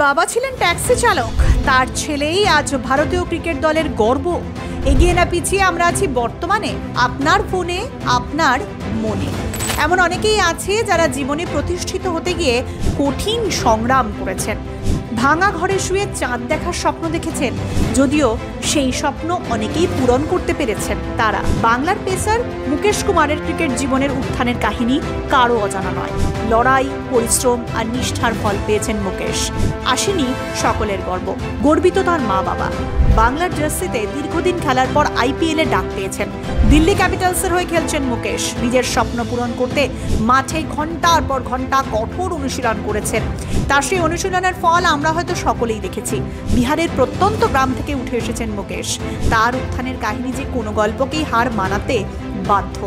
বাবা ছিলেন ট্যাক্সি চালক, তার ছেলেই আজ ভারতীয় ক্রিকেট দলের গর্ব। এগিয়ে না পিছিয়ে আমরা আছি বর্তমানে আপনার ফোনে, আপনার মনে। এমন অনেকেই আছে যারা জীবনে প্রতিষ্ঠিত হতে গিয়ে কঠিন সংগ্রাম করেছেন। ভাঙা ঘরে শুয়ে চাঁদ দেখার স্বপ্ন দেখেছেন, যদিও সেই স্বপ্ন অনেকেই পূরণ করতে পেরেছেন। তারা বাংলার পেসার মুকেশ কুমারের ক্রিকেট জীবনের উত্থানের কাহিনী কারো অজানা নয়। লড়াই, পরিশ্রম আর নিষ্ঠার ফল পেয়েছেন মুকেশ। আসেনি সকলের গর্ব, গর্বিত তার মা বাবা। বাংলার জার্সিতে দীর্ঘদিন খেলার পর আইপিএলে ডাক পেয়েছেন। দিল্লি ক্যাপিটালসের হয়ে খেলছেন মুকেশ। নিজের স্বপ্ন পূরণ করতে মাঠে ঘন্টার পর ঘন্টা কঠোর অনুশীলন করেছেন। তার সেই অনুশীলনের ফল আমরা হয়তো সকলেই দেখেছি। বিহারের প্রত্যন্ত গ্রাম থেকে উঠে এসেছেন মুকেশ। তার উত্থানের কাহিনী যে কোনো গল্পকেই হার মানাতে বাধ্য।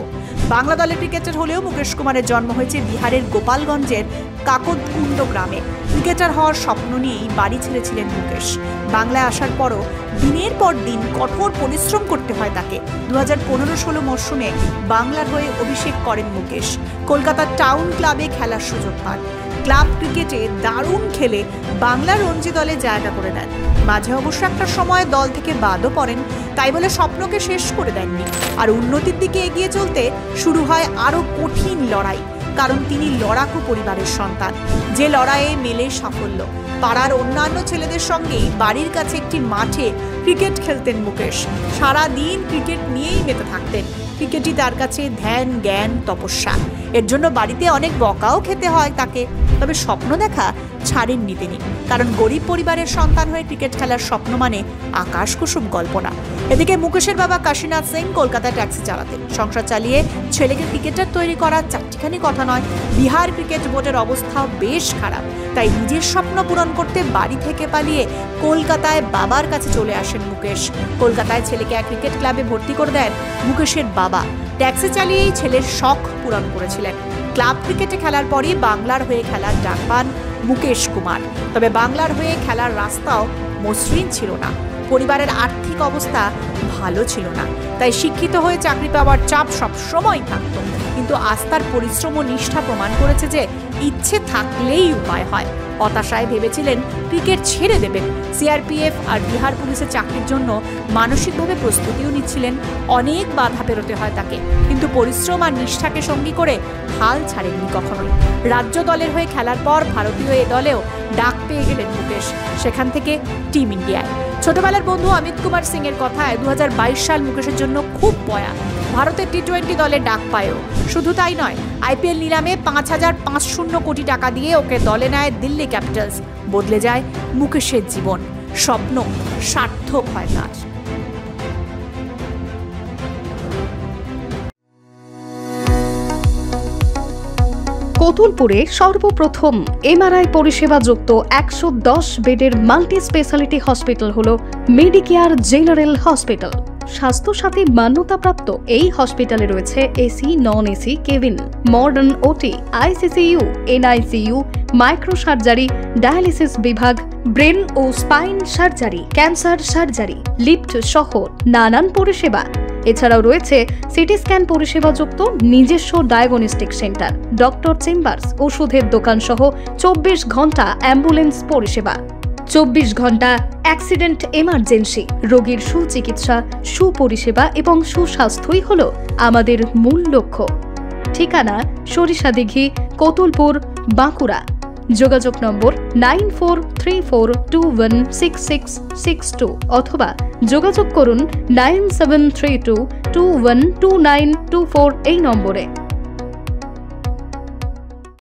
বাংলা দলের ক্রিকেটার হলেও মুকেশ কুমারের জন্ম হয়েছে বিহারের গোপালগঞ্জের কাকতকুণ্ড গ্রামে। ক্রিকেটার হওয়ার স্বপ্ন নিয়েই বাড়ি ছেড়েছিলেন মুকেশ। বাংলায় আসার পরও দিনের পর দিন কঠোর পরিশ্রম করতে হয় তাকে। 2015-16 মরশুমে বাংলার হয়ে অভিষেক করেন মুকেশ। কলকাতা টাউন ক্লাবে খেলার সুযোগ পান। ক্লাব ক্রিকেটে দারুণ খেলে বাংলা রঞ্জি দলে জায়গা করে দেন। মাঝে অবশ্য একটা সময় দল থেকে বাদও পড়েন, তাই বলে স্বপ্নকে শেষ করে দেননি। আর উন্নতির দিকে এগিয়ে চলতে শুরু হয় আরও কঠিন লড়াই, কারণ তিনি লড়াকু পরিবারের সন্তান। যে লড়াইয়ে মেলে সাফল্য। পাড়ার অন্যান্য ছেলেদের সঙ্গে বাড়ির কাছে একটি মাঠে ক্রিকেট খেলতেন মুকেশ। সারাদিন ক্রিকেট নিয়েই মেতে থাকতেন। ক্রিকেটই তার কাছে ধ্যান, জ্ঞান, তপস্যা। এর জন্য বাড়িতে অনেক বকাও খেতে হয় তাকে। তবে স্বপ্ন দেখা ছাড়েননি তিনি, কারণ গরিব পরিবারের সন্তান হয়ে ক্রিকেট খেলার স্বপ্ন মানে আকাশ কুসুম কল্পনা। এদিকে মুকেশের বাবা কাশীনাথ সিং কলকাতায় ট্যাক্সি চালাতেন। সংসার চালিয়ে ছেলেকে ক্রিকেটার তৈরি করা চারটিখানি কথা নয়। বিহার ক্রিকেট বোর্ডের অবস্থাও বেশ খারাপ, তাই নিজের স্বপ্ন পূরণ করতে বাড়ি থেকে পালিয়ে কলকাতায় বাবার কাছে চলে আসেন মুকেশ। কলকাতায় ছেলেকে এক ক্রিকেট ক্লাবে ভর্তি করে দেন মুকেশের বাবা। ট্যাক্সি চালিয়েই ছেলের শখ পূরণ করেছিলেন। ক্লাব ক্রিকেটে খেলার পরই বাংলার হয়ে খেলার ডাক পান মুকেশ কুমার। তবে বাংলার হয়ে খেলার রাস্তাও মসৃণ ছিল না। পরিবারের আর্থিক অবস্থা ভালো ছিল না, তাই শিক্ষিত হয়ে চাকরি পাওয়ার চাপ সবসময় থাকত। কিন্তু আস্থার পরিশ্রম ও নিষ্ঠা প্রমাণ করেছে যে ইচ্ছে থাকলেই উপায় হয়। হতাশায় ভেবেছিলেন ক্রিকেট ছেড়ে দেবেন। সিআরপিএফ আর বিহার পুলিশের চাকরির জন্য মানসিকভাবে প্রস্তুতিও নিচ্ছিলেন। অনেক বাধা পেরোতে হয় তাকে, কিন্তু পরিশ্রম আর নিষ্ঠাকে সঙ্গী করে হাল ছাড়েননি কখনোই। রাজ্য দলের হয়ে খেলার পর ভারতীয় এ দলেও ডাক পেয়ে গেলেন মুকেশ, সেখান থেকে টিম ইন্ডিয়ায়। ছোটবেলার বন্ধু অমিত কুমার সিং এর কথায় 2022 সাল মুকেশের জন্য খুব বয়া। ভারতের টি-20 দলে ডাক পায়ও। শুধু তাই নয়, আইপিএল নিলামে 5,500 কোটি টাকা দিয়ে ওকে দলে নেয় দিল্লি ক্যাপিটালস। বদলে যায় মুকেশের জীবন, স্বপ্ন সার্থক হয় তার। কতুলপুরে সর্বপ্রথম এমআরআই পরিষেবা যুক্ত 110 বেডের মাল্টি স্পেশালিটি হসপিটাল হল মেডিকেয়ার জেনারেল হসপিটাল। স্বাস্থ্যসাথী মান্যতাপ্রাপ্ত এই হসপিটালে রয়েছে AC, non AC cabin, modern OT, ICCU, NICU, micro surgery, dialysis বিভাগ, ব্রেন ও spine surgery, cancer surgery, lift সহ নানান পরিষেবা। এছাড়াও রয়েছে সিটি স্ক্যান পরিষেবা যুক্ত নিজস্ব ডায়াগনস্টিক সেন্টার, ডক্টর চেম্বার্স, ওষুধের দোকান সহ 24 ঘন্টা অ্যাম্বুলেন্স পরিষেবা। 24 ঘন্টা অ্যাক্সিডেন্ট এমার্জেন্সি। রোগীর সুচিকিৎসা, সুপরিষেবা এবং সুস্বাস্থ্যই হল আমাদের মূল লক্ষ্য। ঠিকানা সরিষাদিঘি, কতুলপুর, বাঁকুড়া। যোগাযোগ নম্বর 9434216662 অথবা যোগাযোগ করুন 9732212924 এই নম্বরে।